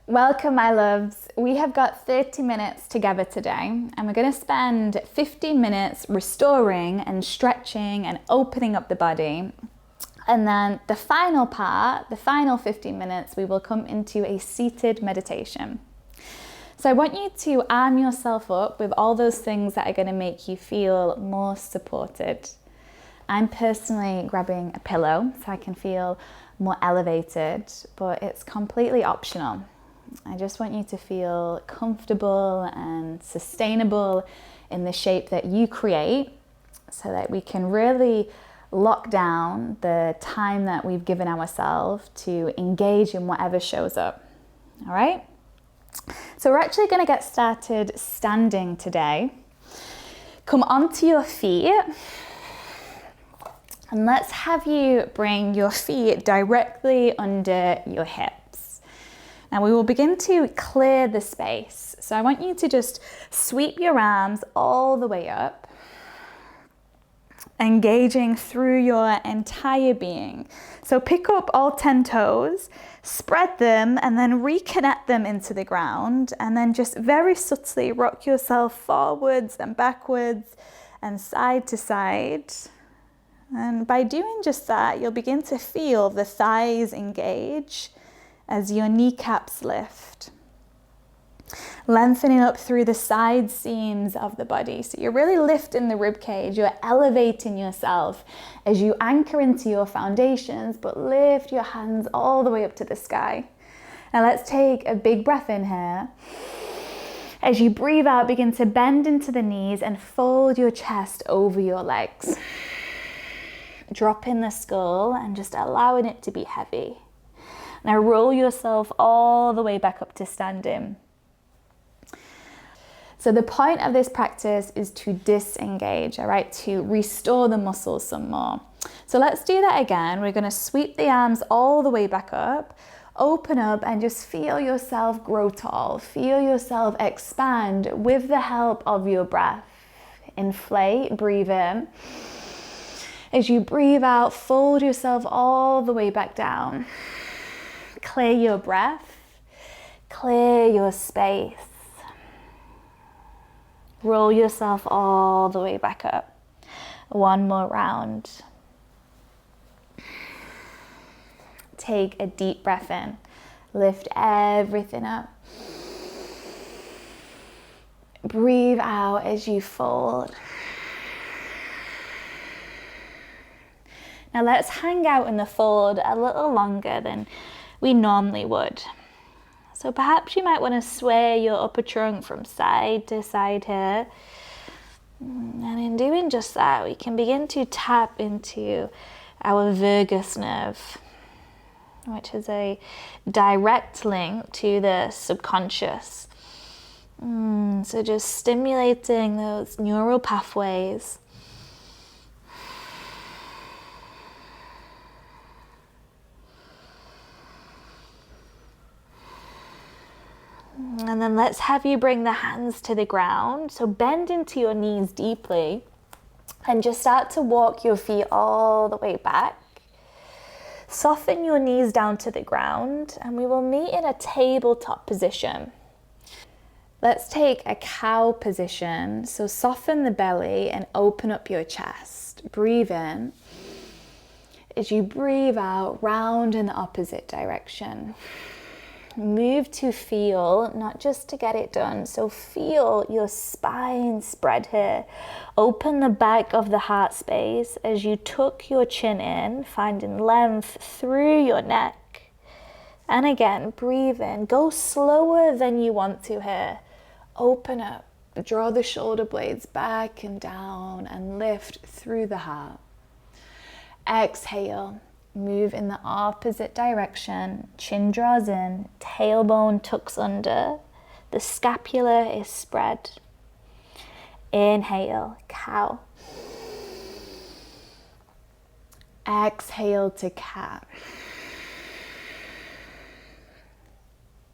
Welcome, my loves. We have got 30 minutes together today, and we're going to spend 15 minutes restoring and stretching and opening up the body. And then the final part, the final 15 minutes, we will come into a seated meditation. So I want you to arm yourself up with all those things that are going to make you feel more supported. I'm personally grabbing a pillow so I can feel more elevated, but it's completely optional. I just want you to feel comfortable and sustainable in the shape that you create so that we can really lock down the time that we've given ourselves to engage in whatever shows up. All right? So we're actually going to get started standing today. Come onto your feet and let's have you bring your feet directly under your hips. Now we will begin to clear the space. So I want you to just sweep your arms all the way up, engaging through your entire being. So pick up all 10 toes, spread them, and then reconnect them into the ground. And then just very subtly rock yourself forwards and backwards and side to side. And by doing just that, you'll begin to feel the thighs engage as your kneecaps lift, lengthening up through the side seams of the body. So you're really lifting the rib cage, you're elevating yourself as you anchor into your foundations, but lift your hands all the way up to the sky. Now let's take a big breath in here. As you breathe out, begin to bend into the knees and fold your chest over your legs. Drop in the skull and just allowing it to be heavy. Now roll yourself all the way back up to standing. So the point of this practice is to disengage, all right, to restore the muscles some more. So let's do that again. We're going to sweep the arms all the way back up, open up, and just feel yourself grow tall. Feel yourself expand with the help of your breath. Inflate, breathe in. As you breathe out, fold yourself all the way back down. Clear your breath, clear your space. Roll yourself all the way back up. One more round. Take a deep breath in. Lift everything up. Breathe out as you fold. Now let's hang out in the fold a little longer than we normally would. So perhaps you might want to sway your upper trunk from side to side here. And in doing just that, we can begin to tap into our vagus nerve, which is a direct link to the subconscious. So just stimulating those neural pathways. And then let's have you bring the hands to the ground. So bend into your knees deeply and just start to walk your feet all the way back. Soften your knees down to the ground and we will meet in a tabletop position. Let's take a cow position. So soften the belly and open up your chest. Breathe in. As you breathe out, round in the opposite direction. Move to feel, not just to get it done. So feel your spine spread here. Open the back of the heart space as you tuck your chin in, finding length through your neck. And again, breathe in. Go slower than you want to here. Open up. Draw the shoulder blades back and down and lift through the heart. Exhale. Move in the opposite direction. Chin draws in, tailbone tucks under, the scapula is spread. Inhale, cow. Exhale to cat.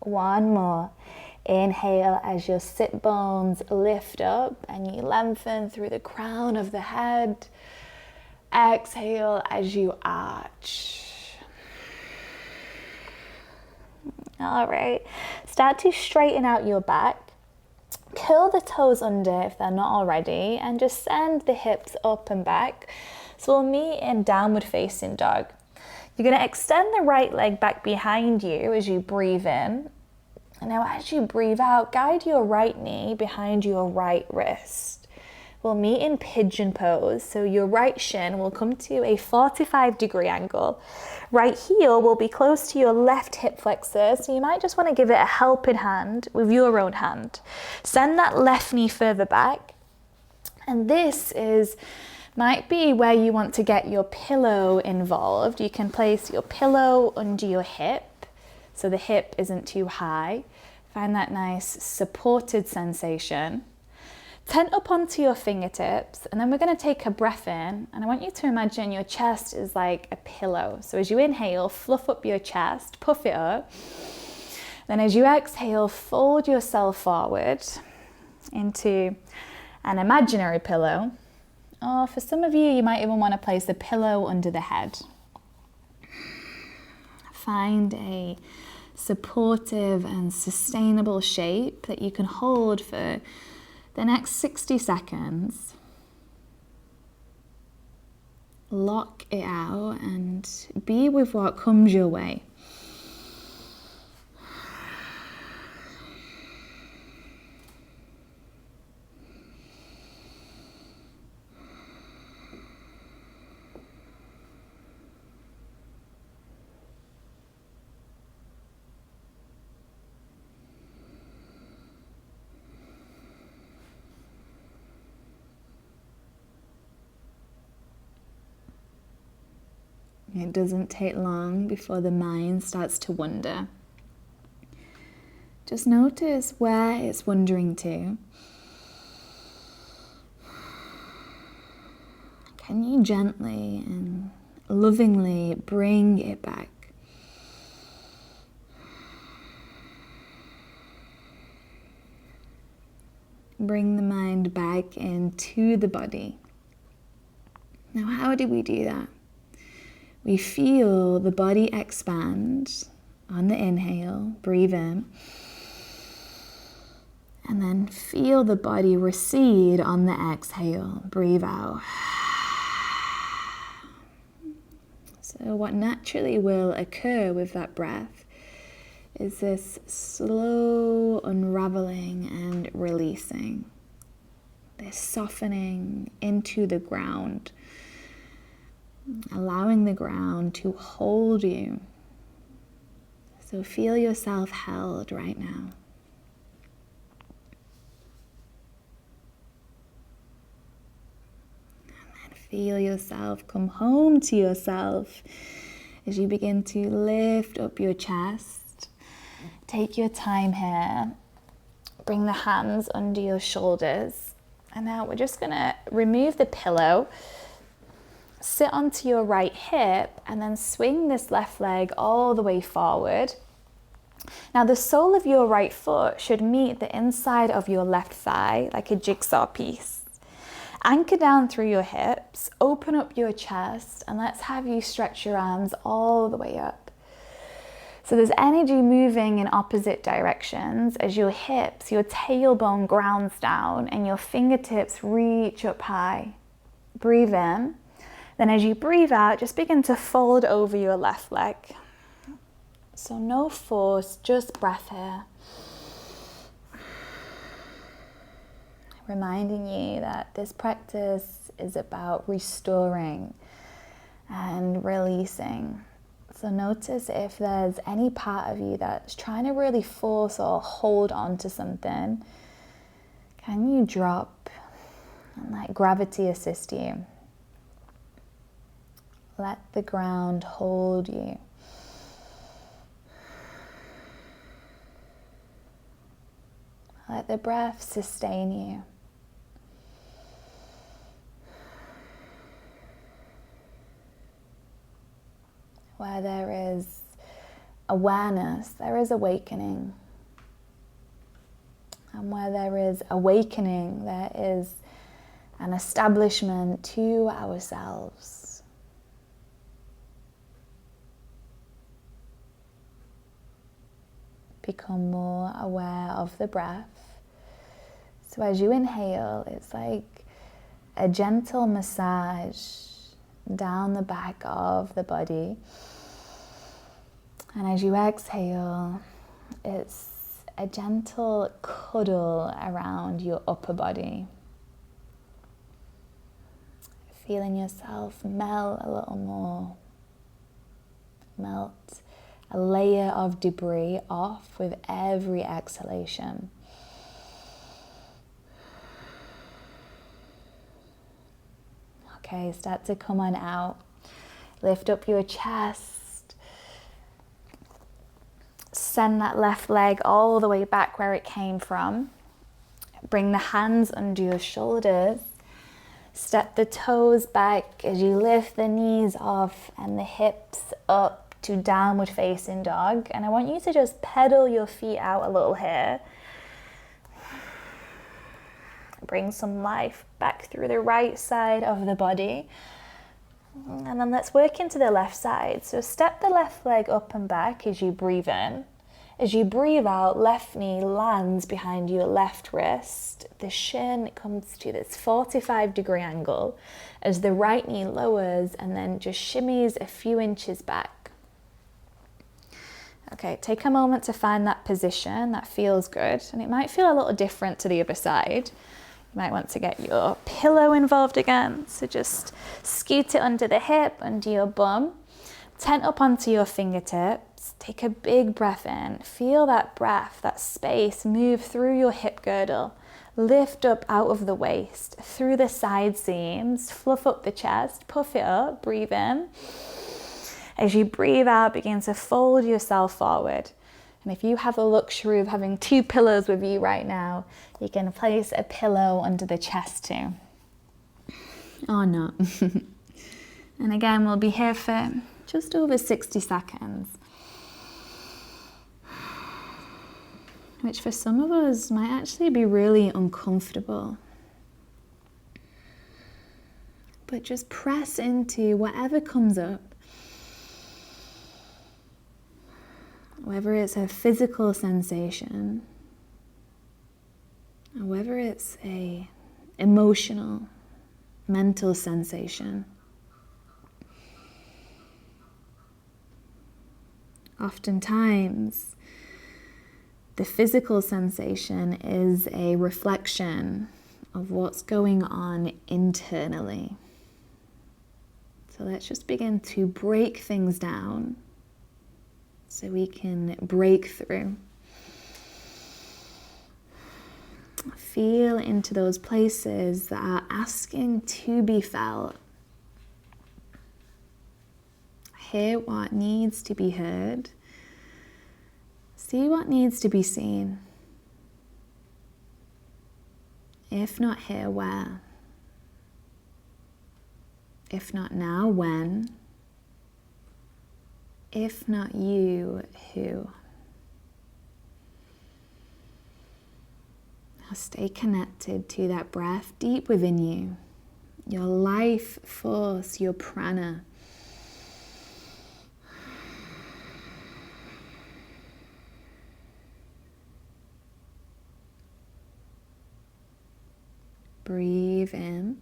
One more. Inhale as your sit bones lift up and you lengthen through the crown of the head. Exhale as you arch. All right, start to straighten out your back. Curl the toes under if they're not already, and just send the hips up and back. So we'll meet in downward facing dog. You're going to extend the right leg back behind you as you breathe in. And now as you breathe out, guide your right knee behind your right wrist. We'll meet in pigeon pose. So your right shin will come to a 45-degree angle. Right heel will be close to your left hip flexor. So you might just want to give it a helping hand with your own hand. Send that left knee further back. And this might be where you want to get your pillow involved. You can place your pillow under your hip so the hip isn't too high. Find that nice supported sensation. Tent up onto your fingertips, and then we're going to take a breath in, and I want you to imagine your chest is like a pillow. So as you inhale, fluff up your chest, puff it up. Then as you exhale, fold yourself forward into an imaginary pillow. Or for some of you, you might even want to place the pillow under the head. Find a supportive and sustainable shape that you can hold for the next 60 seconds. Lock it out and be with what comes your way. It doesn't take long before the mind starts to wander. Just notice where it's wandering to. Can you gently and lovingly bring it back? Bring the mind back into the body. Now, how do we do that? We feel the body expand on the inhale, breathe in, and then feel the body recede on the exhale, breathe out. So what naturally will occur with that breath is this slow unraveling and releasing, this softening into the ground, allowing the ground to hold you. So feel yourself held right now. And then feel yourself come home to yourself as you begin to lift up your chest. Take your time here. Bring the hands under your shoulders. And now we're just going to remove the pillow. Sit onto your right hip and then swing this left leg all the way forward. Now the sole of your right foot should meet the inside of your left thigh like a jigsaw piece. Anchor down through your hips, open up your chest, and let's have you stretch your arms all the way up. So there's energy moving in opposite directions as your hips, your tailbone grounds down and your fingertips reach up high. Breathe in. Then as you breathe out, just begin to fold over your left leg. So no force, just breath here. Reminding you that this practice is about restoring and releasing. So notice if there's any part of you that's trying to really force or hold on to something. Can you drop and let gravity assist you? Let the ground hold you. Let the breath sustain you. Where there is awareness, there is awakening. And where there is awakening, there is an establishment to ourselves. become more aware of the breath. So as you inhale, it's like a gentle massage down the back of the body. And as you exhale, it's a gentle cuddle around your upper body. Feeling yourself melt a little more. Melt a layer of debris off with every exhalation. Okay, start to come on out. Lift up your chest. Send that left leg all the way back where it came from. Bring the hands under your shoulders. Step the toes back as you lift the knees off and the hips up to downward facing dog. And I want you to just pedal your feet out a little here. Bring some life back through the right side of the body. And then let's work into the left side. So step the left leg up and back as you breathe in. As you breathe out, left knee lands behind your left wrist. The shin comes to this 45-degree angle as the right knee lowers and then just shimmies a few inches back. Okay, take a moment to find that position that feels good. And it might feel a little different to the other side. You might want to get your pillow involved again. So just scoot it under the hip, under your bum. Tent up onto your fingertips. Take a big breath in. Feel that breath, that space move through your hip girdle. Lift up out of the waist, through the side seams. Fluff up the chest, puff it up, breathe in. As you breathe out, begin to fold yourself forward. And if you have the luxury of having 2 pillows with you right now, you can place a pillow under the chest too. Or not. And again, we'll be here for just over 60 seconds. Which for some of us might actually be really uncomfortable. But just press into whatever comes up. Whether it's a physical sensation, or whether it's a emotional, mental sensation. Oftentimes, the physical sensation is a reflection of what's going on internally. So let's just begin to break things down so we can break through. Feel into those places that are asking to be felt. Hear what needs to be heard. See what needs to be seen. If not here, where? If not now, when? If not you, who? Now stay connected to that breath deep within you, your life force, your prana. Breathe in,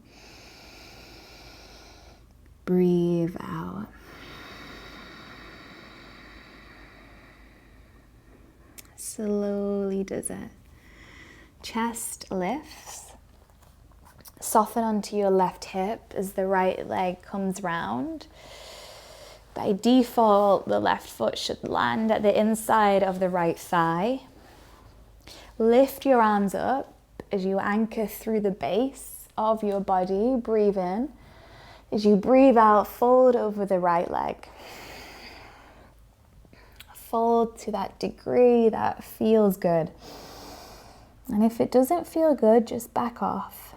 breathe out. Slowly does it. Chest lifts. Soften onto your left hip as the right leg comes round. By default, the left foot should land at the inside of the right thigh. Lift your arms up as you anchor through the base of your body. Breathe in. As you breathe out, fold over the right leg. Fold to that degree that feels good. And if it doesn't feel good, just back off.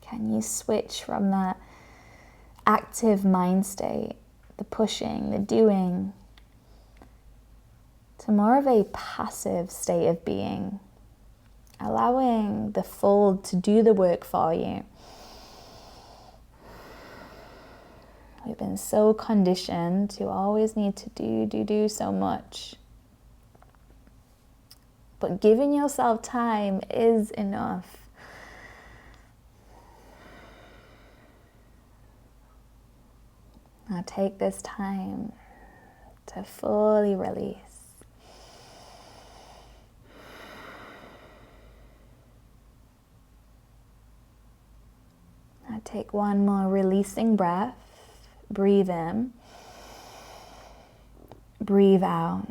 Can you switch from that active mind state, the pushing, the doing, to more of a passive state of being, allowing the fold to do the work for you? We've been so conditioned to always need to do so much. But giving yourself time is enough. Now take this time to fully release. Now take one more releasing breath. Breathe in. Breathe out.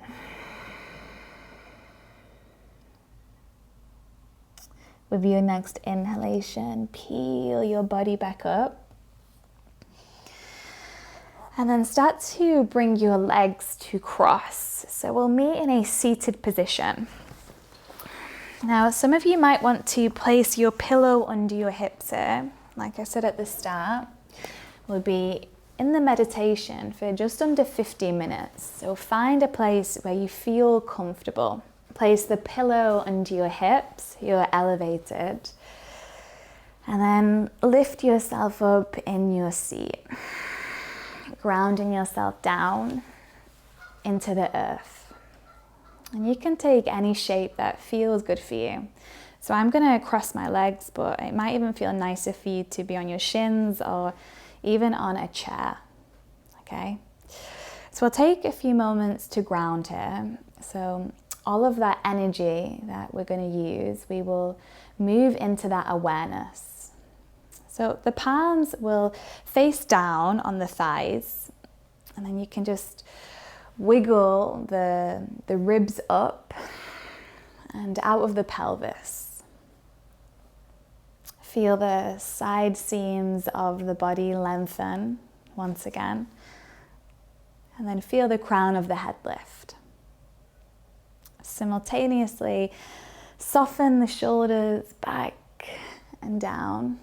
With your next inhalation, peel your body back up. And then start to bring your legs to cross. So we'll meet in a seated position. Now, some of you might want to place your pillow under your hips here. Like I said at the start, we'll be in the meditation for just under 50 minutes. So find a place where you feel comfortable. Place the pillow under your hips, you're elevated. And then lift yourself up in your seat. Grounding yourself down into the earth. And you can take any shape that feels good for you. So I'm going to cross my legs, but it might even feel nicer for you to be on your shins or even on a chair. Okay? So we'll take a few moments to ground here. So all of that energy that we're going to use, we will move into that awareness. So the palms will face down on the thighs, and then you can just wiggle the ribs up and out of the pelvis. Feel the side seams of the body lengthen once again, and then feel the crown of the head lift. Simultaneously, soften the shoulders back and down.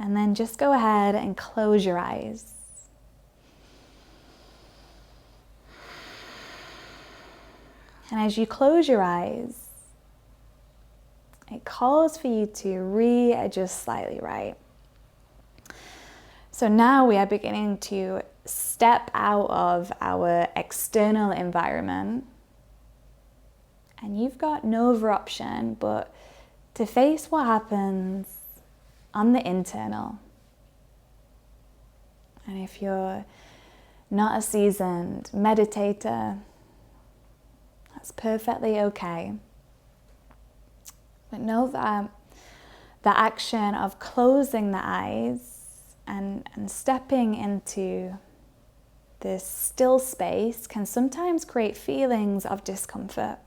And then just go ahead and close your eyes. And as you close your eyes, it calls for you to readjust slightly, right? So now we are beginning to step out of our external environment. And you've got no other option but to face what happens on the internal. And if you're not a seasoned meditator, that's perfectly okay. But know that the action of closing the eyes and stepping into this still space can sometimes create feelings of discomfort.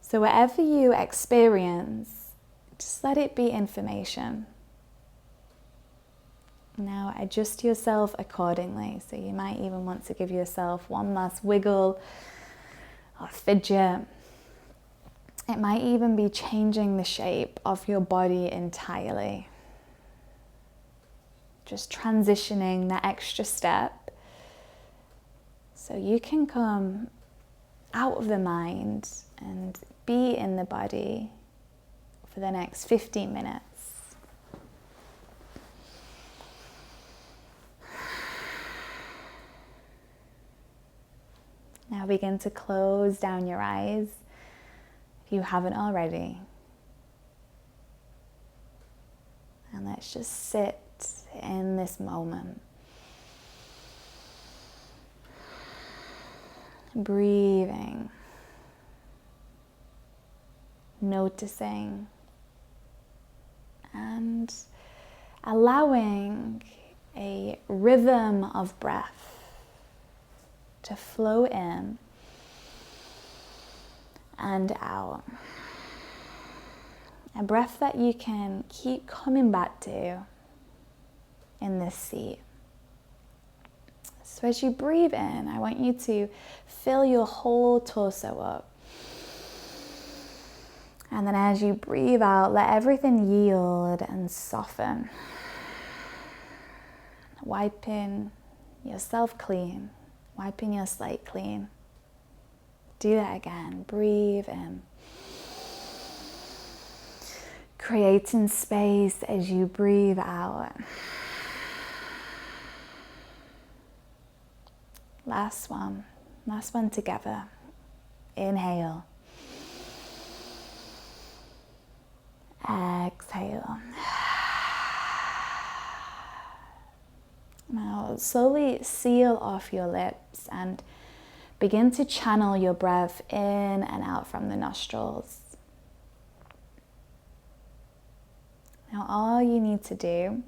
So whatever you experience, just let it be information. Now adjust yourself accordingly. So you might even want to give yourself one last wiggle or fidget. It might even be changing the shape of your body entirely. Just transitioning that extra step so you can come out of the mind and be in the body for the next 15 minutes. Now begin to close down your eyes if you haven't already. And let's just sit in this moment. Breathing. Noticing. And allowing a rhythm of breath to flow in and out. A breath that you can keep coming back to in this seat. So as you breathe in, I want you to fill your whole torso up. And then as you breathe out, let everything yield and soften. Wiping yourself clean, wiping your slate clean. Do that again. Breathe in. Creating space as you breathe out. Last one. Last one together. Inhale. Exhale. Now slowly seal off your lips and begin to channel your breath in and out from the nostrils. Now all you need to do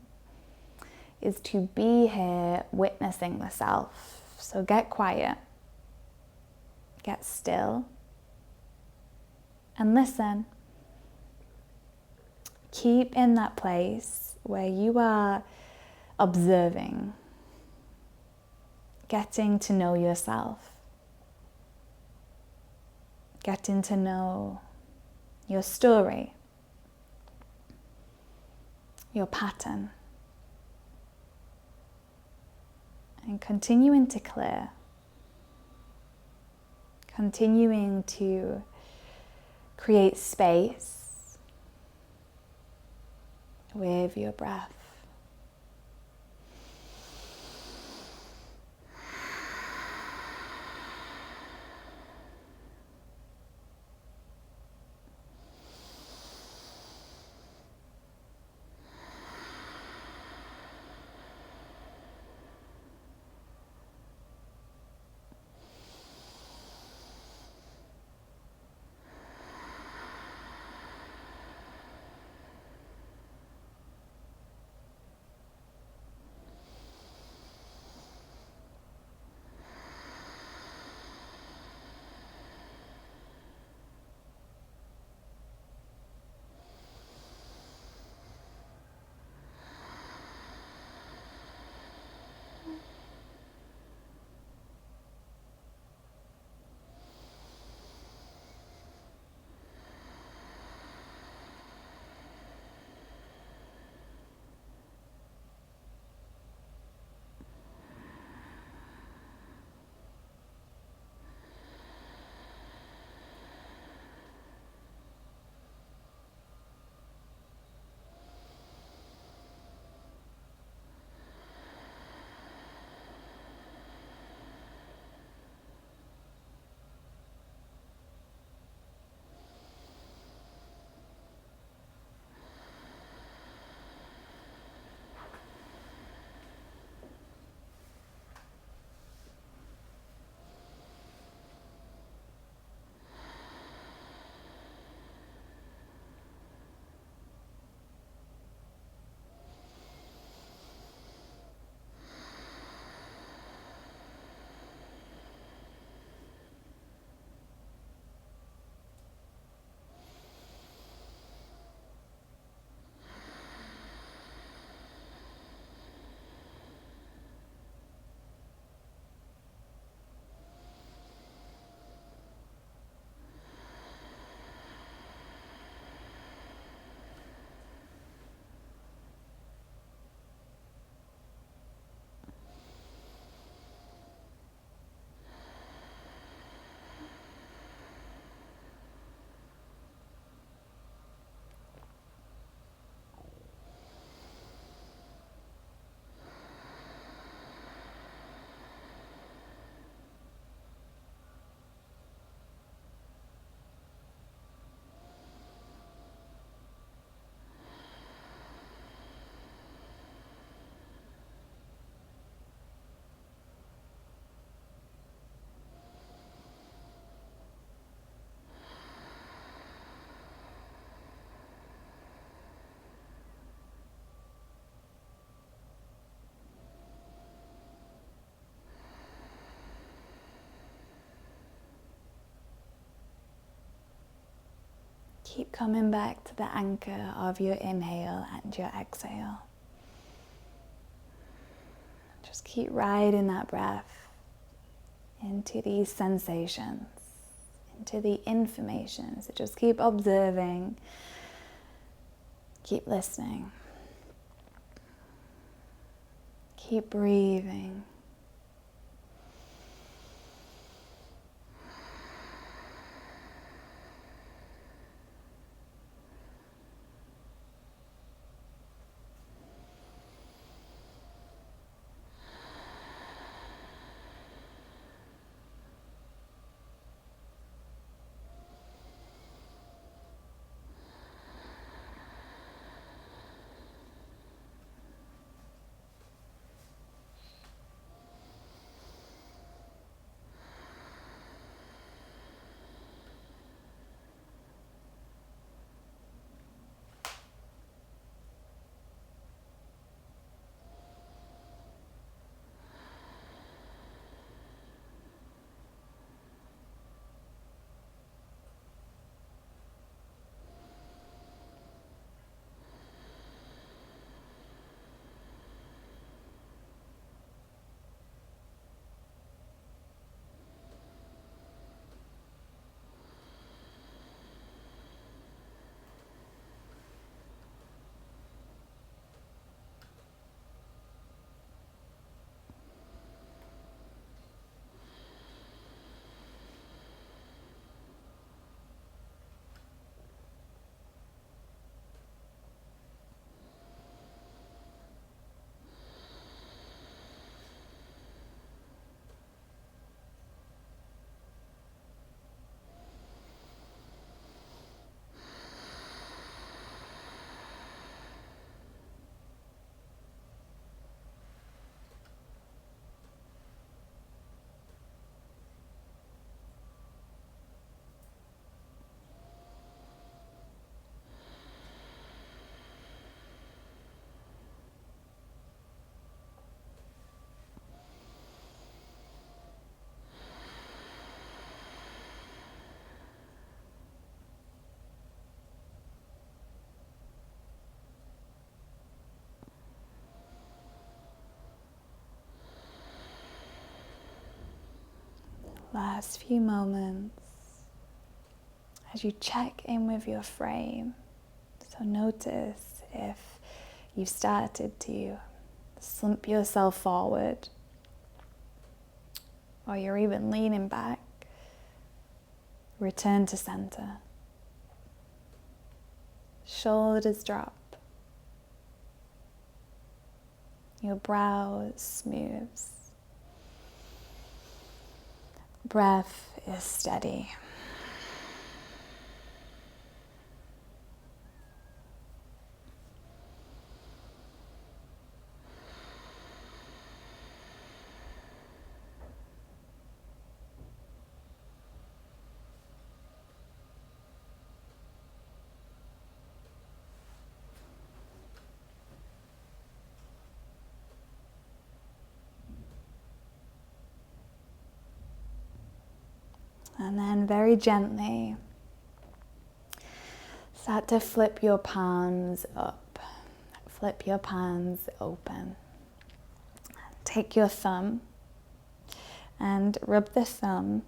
is to be here witnessing the self. So get quiet, get still, and listen. Keep in that place where you are observing, getting to know yourself, getting to know your story, your pattern, and continuing to clear, continuing to create space with your breath. Keep coming back to the anchor of your inhale and your exhale. Just keep riding that breath into these sensations, into the information. So just keep observing, keep listening, keep breathing. last few moments as you check in with your frame. So notice if you've started to slump yourself forward, or you're even leaning back. Return to center. Shoulders drop. Your brow smooths. Breath is steady. And then very gently, start to flip your palms up. Flip your palms open. Take your thumb and rub the thumb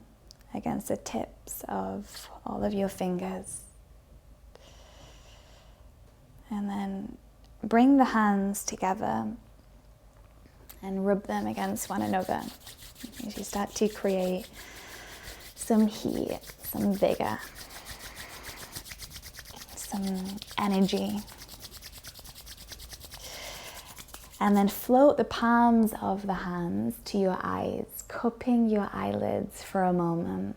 against the tips of all of your fingers. And then bring the hands together and rub them against one another as you start to create some heat, some vigor, some energy. And then float the palms of the hands to your eyes, cupping your eyelids for a moment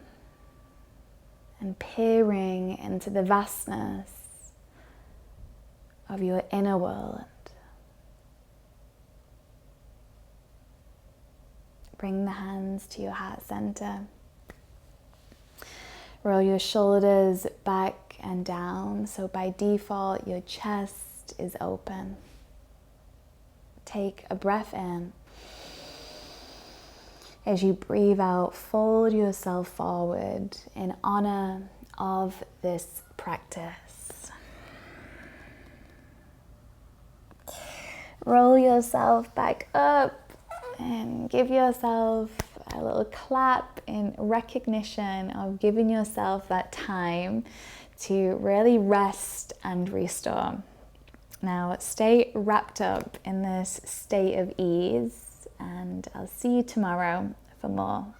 and peering into the vastness of your inner world. Bring the hands to your heart center. Roll your shoulders back and down, so by default your chest is open. Take a breath in. As you breathe out, fold yourself forward in honor of this practice. Roll yourself back up and give yourself a little clap in recognition of giving yourself that time to really rest and restore. Now stay wrapped up in this state of ease, and I'll see you tomorrow for more.